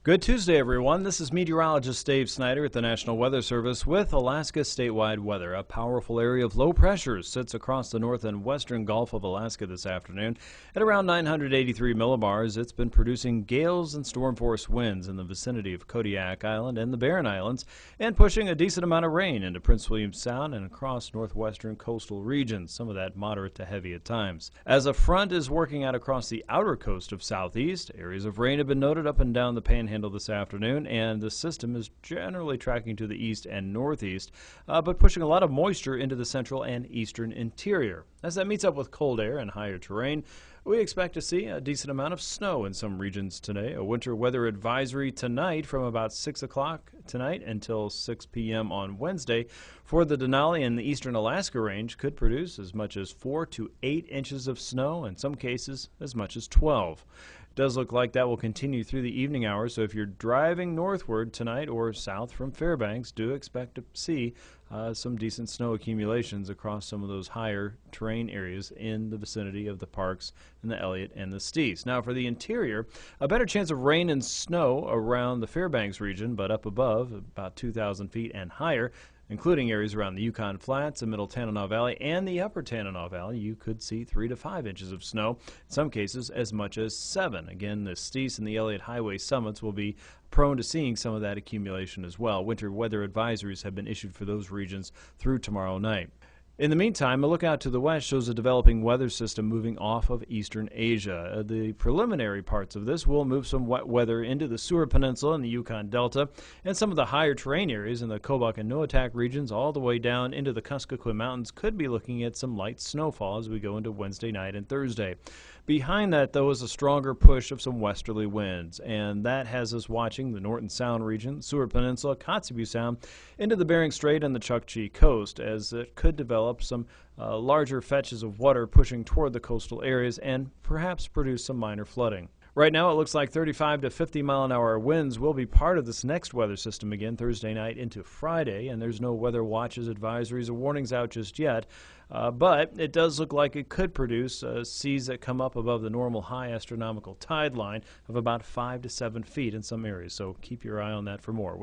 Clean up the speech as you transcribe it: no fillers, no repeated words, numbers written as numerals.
Good Tuesday, everyone. This is meteorologist Dave Snyder at the National Weather Service with Alaska statewide weather. A powerful area of low pressure sits across the north and western Gulf of Alaska this afternoon. At around 983 millibars, it's been producing gales and storm force winds in the vicinity of Kodiak Island and the Barren Islands, and pushing a decent amount of rain into Prince William Sound and across northwestern coastal regions, some of that moderate to heavy at times. As a front is working out across the outer coast of southeast, areas of rain have been noted up and down the Panhandle this afternoon, and the system is generally tracking to the east and northeast, but pushing a lot of moisture into the central and eastern interior. As that meets up with cold air and higher terrain, we expect to see a decent amount of snow in some regions today. A winter weather advisory tonight from about 6 o'clock tonight until 6 p.m. on Wednesday for the Denali and the eastern Alaska range could produce as much as 4 to 8 inches of snow, in some cases as much as 12. It does look like that will continue through the evening hours, so if you're driving northward tonight or south from Fairbanks, do expect to see some decent snow accumulations across some of those higher terrain areas in the vicinity of the Parks and the Elliott and the Steese. Now for the interior, a better chance of rain and snow around the Fairbanks region, but up above about 2,000 feet and higher, including areas around the Yukon Flats, the Middle Tanana Valley, and the Upper Tanana Valley. You could see 3 to 5 inches of snow, in some cases as much as 7. Again, the Steese and the Elliott Highway summits will be prone to seeing some of that accumulation as well. Winter weather advisories have been issued for those regions through tomorrow night. In the meantime, a look out to the west shows a developing weather system moving off of eastern Asia. The preliminary parts of this will move some wet weather into the Seward Peninsula and the Yukon Delta and some of the higher terrain areas in the Kobuk and Noatak regions all the way down into the Kuskokwim Mountains. Could be looking at some light snowfall as we go into Wednesday night and Thursday. Behind that, though, is a stronger push of some westerly winds, and that has us watching the Norton Sound region, Seward Peninsula, Kotzebue Sound, into the Bering Strait and the Chukchi Coast, as it could develop some larger fetches of water pushing toward the coastal areas and perhaps produce some minor flooding. Right now, it looks like 35 to 50 mile an hour winds will be part of this next weather system again Thursday night into Friday, and there's no weather watches, advisories, or warnings out just yet. But it does look like it could produce seas that come up above the normal high astronomical tide line of about 5 to 7 feet in some areas. So keep your eye on that for more.